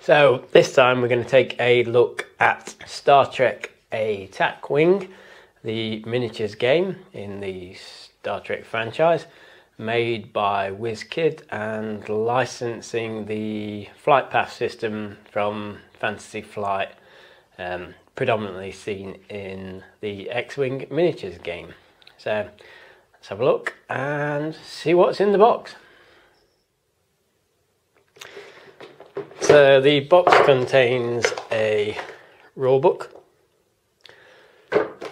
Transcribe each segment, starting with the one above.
So this time we're going to take a look at Star Trek Attack Wing, the miniatures game in the Star Trek franchise, made by Wizkids and licensing the flight path system from Fantasy Flight, predominantly seen in the X-Wing miniatures game. So let's have a look and see what's in the box. So the box contains a rulebook,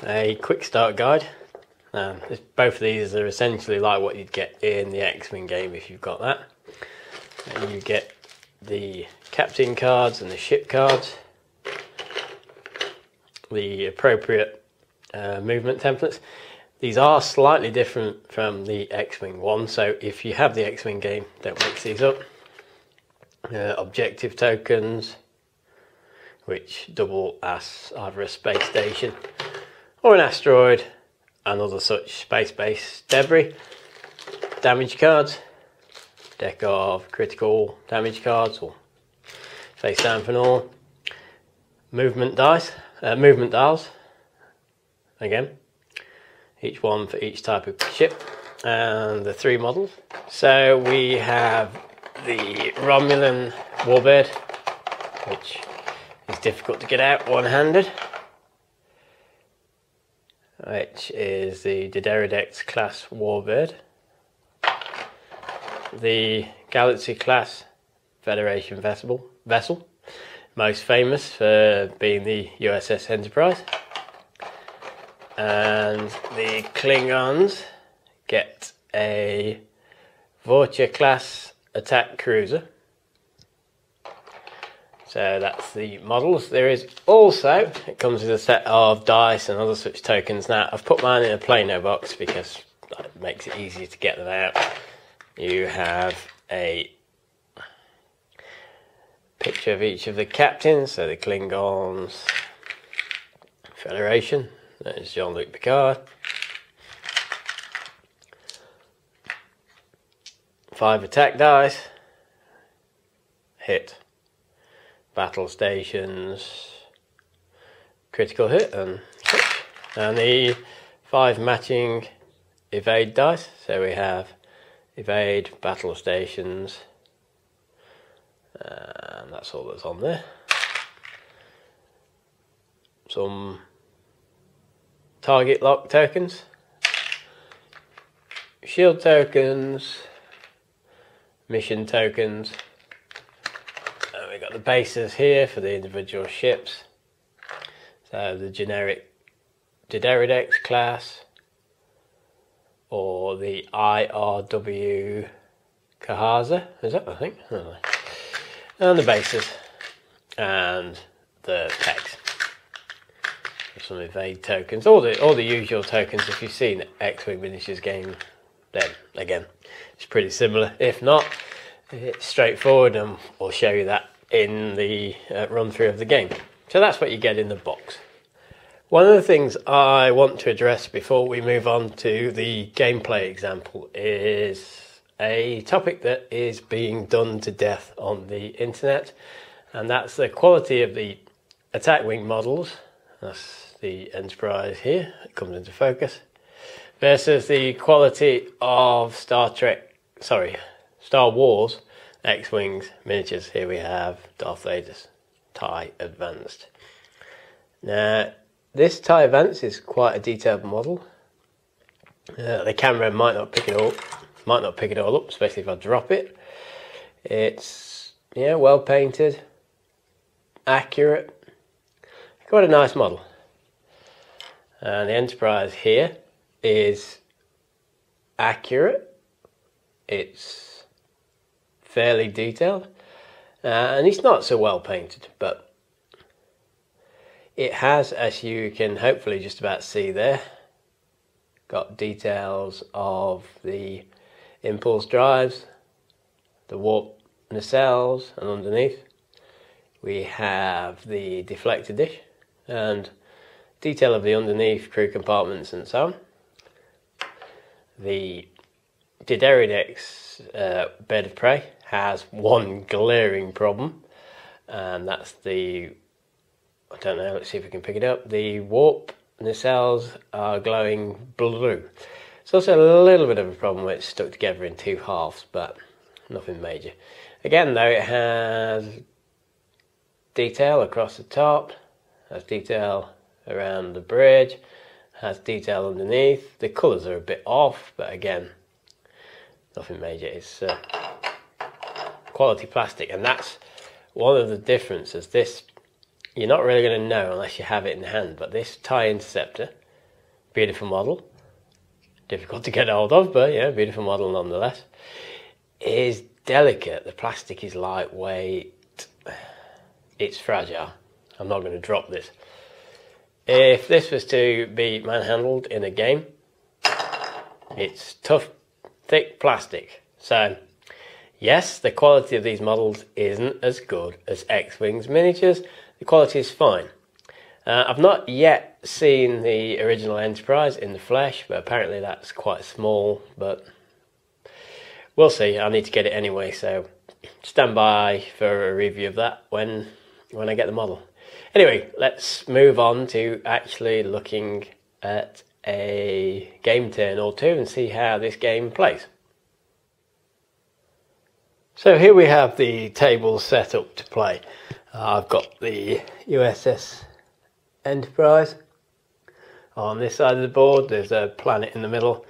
a quick start guide. Both of these are essentially like what you'd get in the X-Wing game if you've got that. And you get the captain cards and the ship cards, the appropriate movement templates. These are slightly different from the X-Wing one, so if you have the X-Wing game, don't mix these up. Objective tokens, which double as either a space station or an asteroid and other such space-based debris. Damage cards, deck of critical damage cards, or face down for all. Movement dice, movement dials, again, each one for each type of ship, and the 3 models. So we have the Romulan warbird, which is difficult to get out one-handed, which is the Dideridex class warbird, the Galaxy class Federation vessel, most famous for being the USS Enterprise, and the Klingons get a Vorcha class attack cruiser. So that's the models. There is also, it comes with a set of dice and other such tokens. Now I've put mine in a Plano box because it makes it easier to get them out. You have a picture of each of the captains, so the Klingons, Federation, there's Jean-Luc Picard. 5 attack dice, hit, battle stations, critical hit, and such. And the 5 matching evade dice. So we have evade, battle stations, and that's all that's on there. Some target lock tokens, shield tokens, mission tokens, and we've got the bases here for the individual ships. So the generic Dideridex class, or the IRW Kahaza, is that, I think? I don't know. And the bases, and the text. Some evade tokens, all the usual tokens. If you've seen X-Wing miniatures game, then again it's pretty similar. If not, it's straightforward, and we'll show you that in the run through of the game. So that's what you get in the box. One of the things I want to address before we move on to the gameplay example is a topic that is being done to death on the internet, and that's the quality of the attack wing models. That's the Enterprise here, it comes into focus, versus the quality of Star Wars X-Wings miniatures. Here we have Darth Vader's TIE Advanced. Now, this TIE Advanced is quite a detailed model. The camera might not pick it all up, especially if I drop it. It's well painted, accurate, quite a nice model. And the Enterprise here is accurate, it's fairly detailed, and it's not so well painted, but it has, as you can hopefully just about see there, got details of the impulse drives, the warp nacelles, and underneath we have the deflector dish and detail of the underneath crew compartments and so on. The Dideridex bed of prey has one glaring problem, and that's the, I don't know, let's see if we can pick it up. The warp nacelles are glowing blue. It's also a little bit of a problem where it's stuck together in two halves, but nothing major. Again though, it has detail across the top, has detail around the bridge, has detail underneath. The colours are a bit off, but again, nothing major. It's quality plastic, and that's one of the differences. This, you're not really going to know unless you have it in hand, but this TIE Interceptor, beautiful model, difficult to get hold of, but yeah, beautiful model nonetheless, is delicate. The plastic is lightweight, it's fragile. I'm not going to drop this. If this was to be manhandled in a game, it's tough, thick plastic. So yes, the quality of these models isn't as good as X-Wing's miniatures. The quality is fine. I've not yet seen the original Enterprise in the flesh, but apparently that's quite small, but we'll see. I need to get it anyway, so stand by for a review of that when I get the model. Anyway, let's move on to actually looking at a game turn or two and see how this game plays. So here we have the table set up to play. I've got the USS Enterprise on this side of the board. There's a planet in the middle,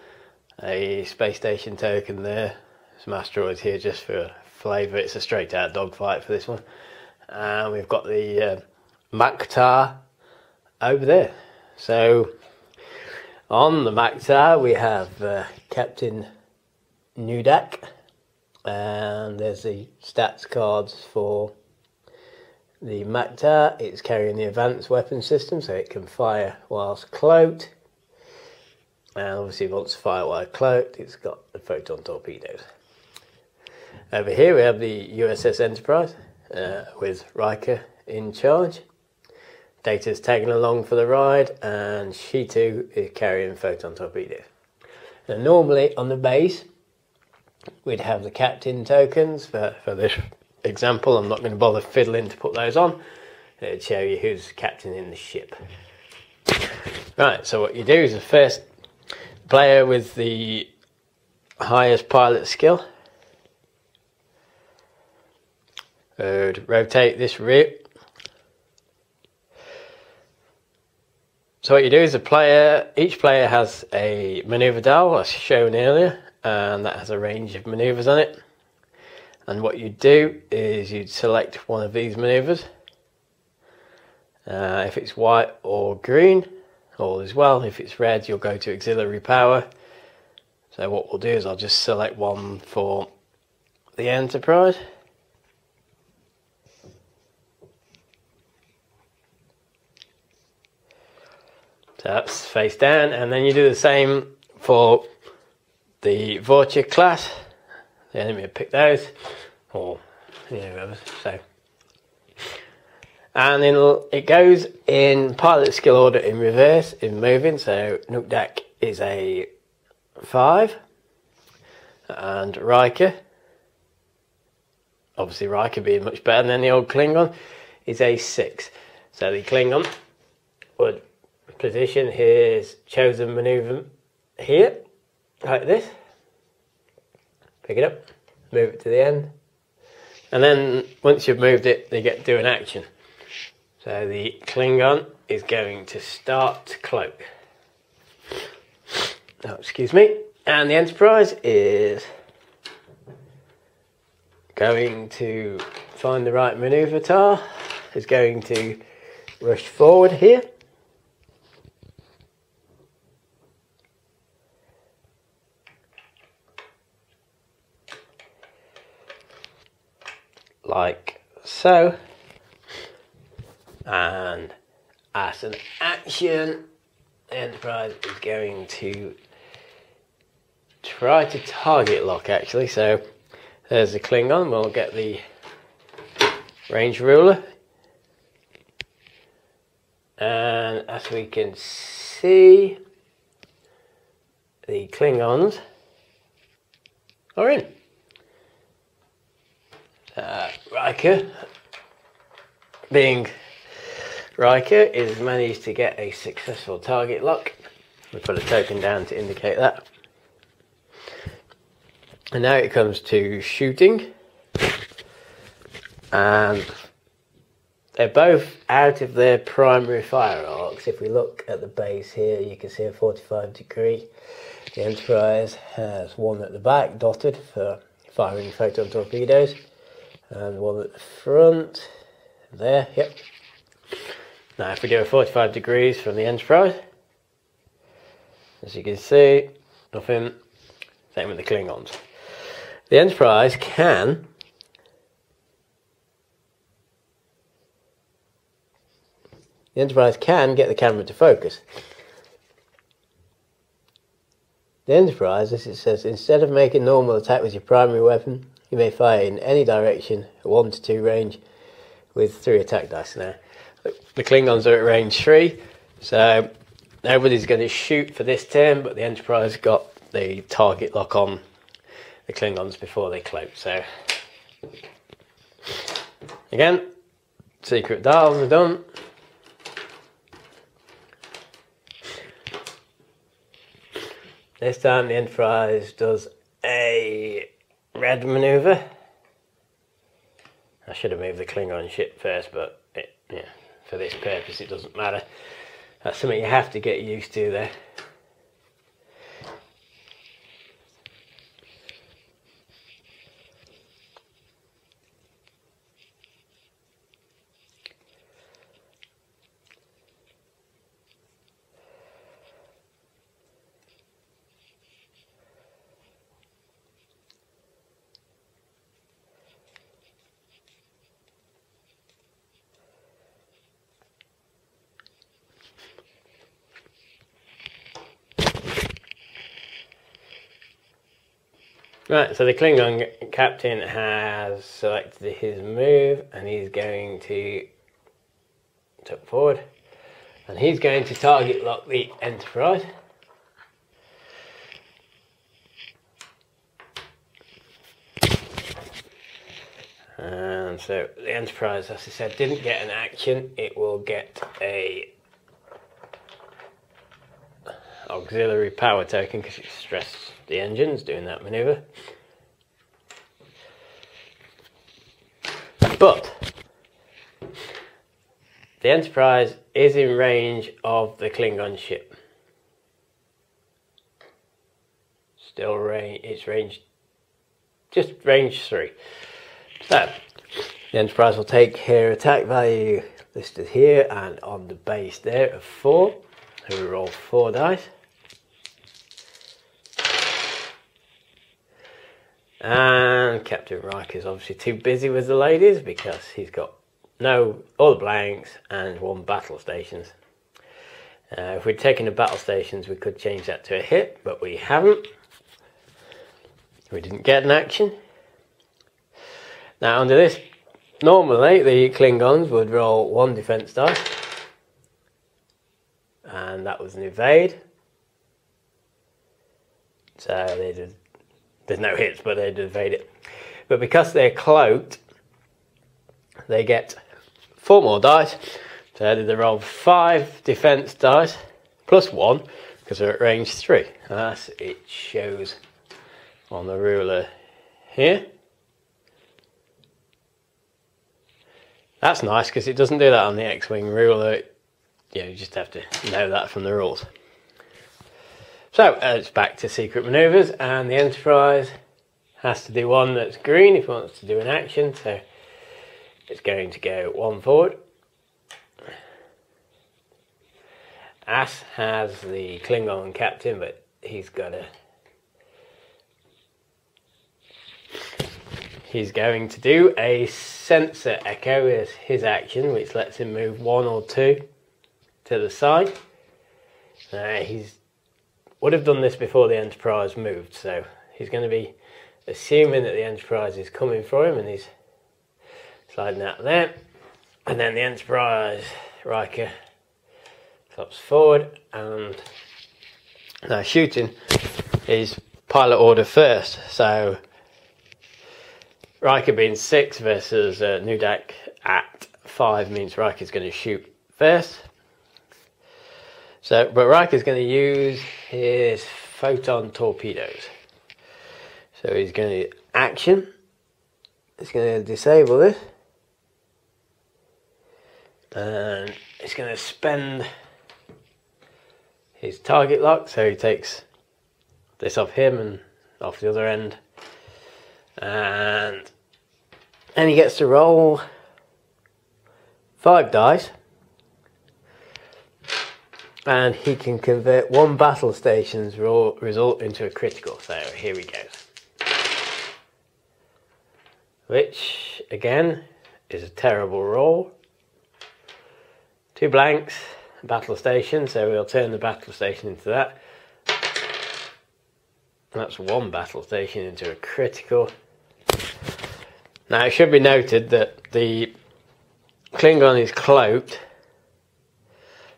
a space station token there, some asteroids here just for flavour. It's a straight out dogfight for this one. And we've got the Maktar over there. So on the Maktar we have Captain Nudak, and there's the stats cards for the Maktar. It's carrying the advanced weapon system, so it can fire whilst cloaked, and obviously once to fire while cloaked, it's got the photon torpedoes. Over here we have the USS Enterprise with Riker in charge. Data's tagging along for the ride, and she too is carrying photon torpedoes. Now normally on the base we'd have the captain tokens. For this example, I'm not going to bother fiddling to put those on. It'll show you who's captain in the ship. Right, so what you do is the first player with the highest pilot skill would rotate this route. So what you do is each player has a manoeuvre dial, as shown earlier, and that has a range of manoeuvres on it. And what you do is you'd select one of these manoeuvres. If it's white or green, all is well. If it's red, you'll go to auxiliary power. So what we'll do is I'll just select one for the Enterprise. So that's face down, and then you do the same for the Vulture class. The enemy will pick those, or whoever. So, and it goes in pilot skill order in reverse, in moving. So Nukdak is a 5, and Riker, obviously Riker being much better than the old Klingon, is a 6. So the Klingon would position his chosen manoeuvre here, like this. Pick it up, move it to the end, and then once you've moved it, they get to do an action. So the Klingon is going to start to cloak. Oh, excuse me. And the Enterprise is going to find the right manoeuvre tile, is going to rush forward here. Like so, and as an action, the Enterprise is going to try to target lock actually. So there's the Klingon, we'll get the range ruler, and as we can see, the Klingons are in. Riker being Riker, is managed to get a successful target lock. We put a token down to indicate that. And now it comes to shooting. And they're both out of their primary fire arcs. If we look at the base here, you can see a 45°. The Enterprise has one at the back, dotted, for firing photon torpedoes. And one at the front, there, yep. Now if we do a 45 degrees from the Enterprise, as you can see, nothing. Same with the Klingons. The Enterprise can get the camera to focus. The Enterprise, as it says, instead of making normal attack with your primary weapon, you may fire in any direction at 1 to 2 range with 3 attack dice. Now, the Klingons are at range 3, so nobody's going to shoot for this turn, but the Enterprise got the target lock on the Klingons before they cloaked. So, again, secret dials are done. This time the Enterprise does a red manoeuvre. I should have moved the Klingon ship first, but for this purpose it doesn't matter. That's something you have to get used to there. Right, so the Klingon captain has selected his move and he's going to tuck forward and he's going to target lock the Enterprise. And so the Enterprise, as I said, didn't get an action. It will get a auxiliary power token because it stressed the engines doing that manoeuvre. But the Enterprise is in range of the Klingon ship. Still range, it's range, just range 3. So the Enterprise will take her attack value listed here and on the base there of 4. So we roll 4 dice. And Captain Riker is obviously too busy with the ladies because he's got all the blanks and 1 battle stations. If we'd taken the battle stations, we could change that to a hit, but we haven't. We didn't get an action. Now under this, normally the Klingons would roll 1 defense die, and that was an evade. So they did. There's no hits, but they'd evade it. But because they're cloaked, they get 4 more dice. So they roll 5 defense dice plus 1 because they're at range 3. As it shows on the ruler here. That's nice because it doesn't do that on the X-Wing ruler. You just have to know that from the rules. So it's back to secret manoeuvres, and the Enterprise has to do one that's green if it wants to do an action. So it's going to go 1 forward. Ass has the Klingon captain, but he's going to do a sensor echo as his action, which lets him move 1 or 2 to the side. He's would have done this before the Enterprise moved, so he's going to be assuming that the Enterprise is coming for him and he's sliding out there. And then the Enterprise, Riker, flops forward, and now shooting is pilot order first. So Riker being 6 versus Nudak at 5 means Riker's going to shoot first. So, but Riker's going to use his photon torpedoes. So he's going to action. He's going to disable this. And he's going to spend his target lock. So he takes this off him and off the other end. And then he gets to roll 5 dice. And he can convert 1 battle station's result into a critical. So here we go. Which, again, is a terrible roll. 2 blanks, battle station, so we'll turn the battle station into that. And that's 1 battle station into a critical. Now it should be noted that the Klingon is cloaked.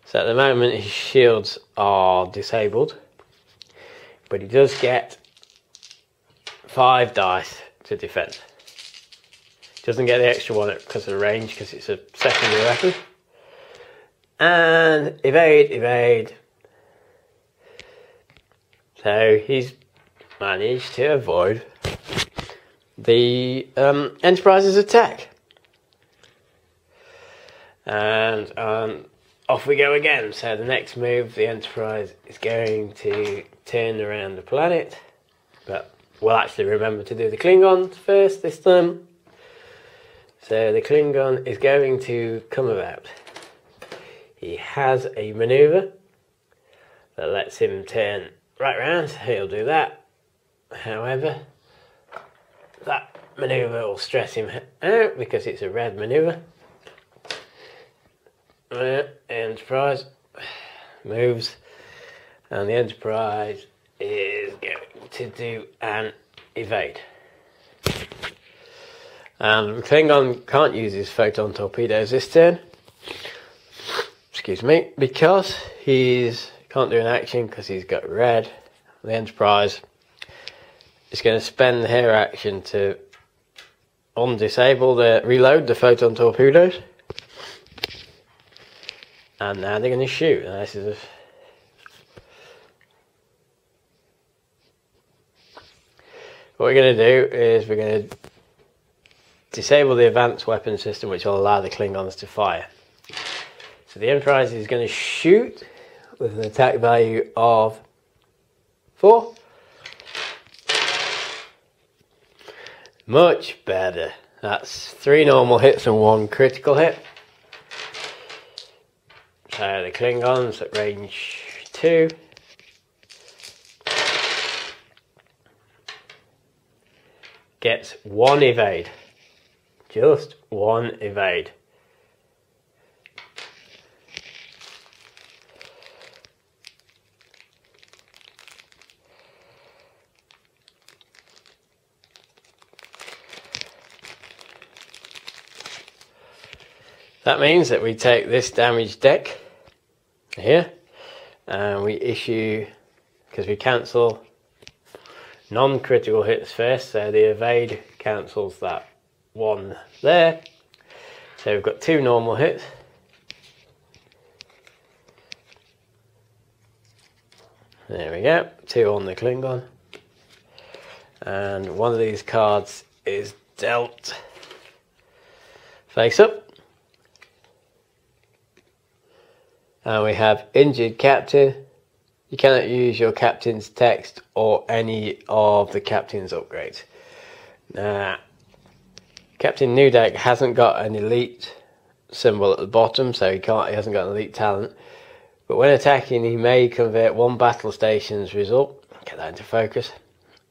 So at the moment his shields are disabled. But he does get 5 dice to defend. Doesn't get the extra one because of the range, because it's a secondary weapon. And evade. So he's managed to avoid the Enterprise's attack. And off we go again. So the next move, the Enterprise is going to turn around the planet. But we'll actually remember to do the Klingons first this time. So the Klingon is going to come about. He has a manoeuvre that lets him turn right round. He'll do that. However, that manoeuvre will stress him out because it's a red manoeuvre. Enterprise moves, and the Enterprise is going to do an evade. And Klingon can't use his photon torpedoes this turn. Excuse me, because he's can't do an action because he's got red. The Enterprise is going to spend her action to reload the photon torpedoes. And now they're going to shoot. And this is what we're going to do is we're going to disable the advanced weapon system, which will allow the Klingons to fire. So the Enterprise is going to shoot with an attack value of 4. Much better. That's 3 normal hits and 1 critical hit. So the Klingons at range 2 gets 1 evade. Just 1 evade. That means that we take this damaged deck here and we issue, because we cancel non-critical hits first, so the evade cancels that 1 there. So we've got 2 normal hits. There we go, 2 on the Klingon. And one of these cards is dealt face up. And we have injured captain. You cannot use your captain's text or any of the captain's upgrades. Now, Captain Newdeck hasn't got an elite symbol at the bottom, so he hasn't got an elite talent. But when attacking, he may convert 1 battle station's result, get that into focus,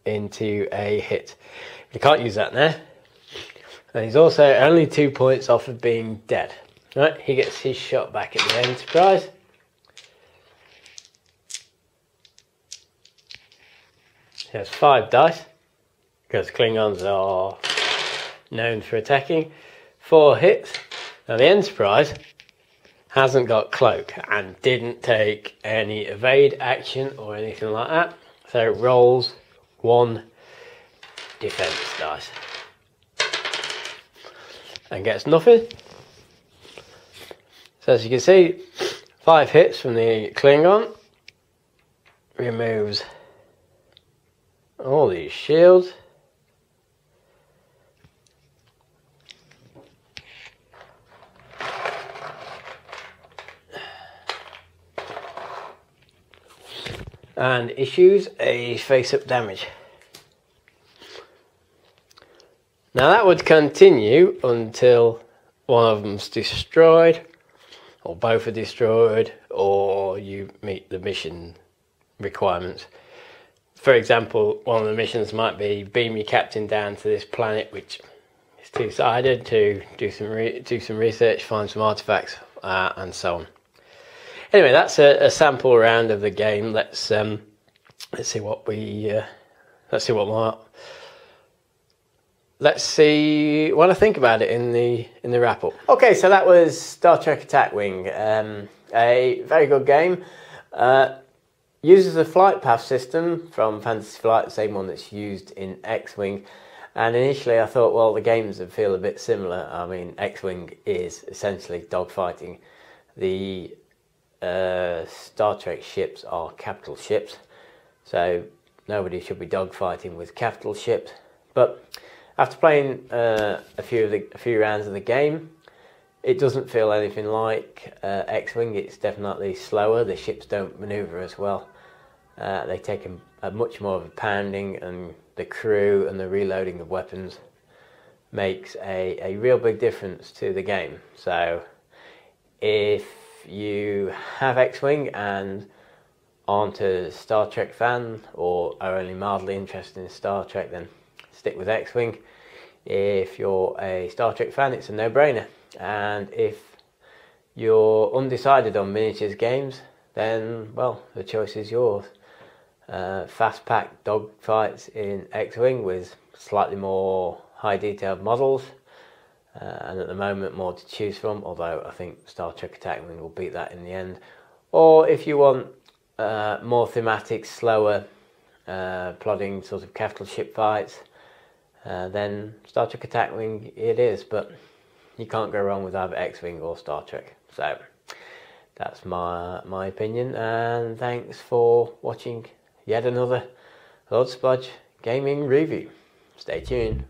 into a hit. He can't use that now. And he's also only 2 points off of being dead. Right, he gets his shot back at the Enterprise. He has 5 dice, because Klingons are known for attacking. 4 hits. Now the Enterprise hasn't got cloak and didn't take any evade action or anything like that. So it rolls 1 defense dice. And gets nothing. So as you can see, 5 hits from the Klingon. Removes all these shields. And issues a face-up damage. Now that would continue until one of them's destroyed, or both are destroyed, or you meet the mission requirements. For example, one of the missions might be beam your captain down to this planet, which is two-sided, to do some research, find some artifacts, and so on. Anyway, that's a sample round of the game. Let's see what I think about it in the wrap up. Okay, so that was Star Trek Attack Wing, a very good game. Uses the flight path system from Fantasy Flight, the same one that's used in X-Wing. And initially I thought, well, the games would feel a bit similar. I mean, X-Wing is essentially dogfighting. The Star Trek ships are capital ships, so nobody should be dogfighting with capital ships. But after playing a few rounds of the game, it doesn't feel anything like X-Wing. It's definitely slower. The ships don't maneuver as well. They take a much more of a pounding, and the crew and the reloading of weapons makes a real big difference to the game. So if you have X-Wing and aren't a Star Trek fan, or are only mildly interested in Star Trek, then stick with X-Wing. If you're a Star Trek fan, it's a no-brainer. And if you're undecided on miniatures games, then, well, the choice is yours. Fast-packed dogfights in X-Wing with slightly more high-detailed models, and at the moment more to choose from, although I think Star Trek Attack Wing will beat that in the end. Or if you want more thematic, slower, plodding sort of capital ship fights, then Star Trek Attack Wing it is, but you can't go wrong with either X-Wing or Star Trek. So that's my opinion, and thanks for watching yet another Lord Splodge gaming review. Stay tuned.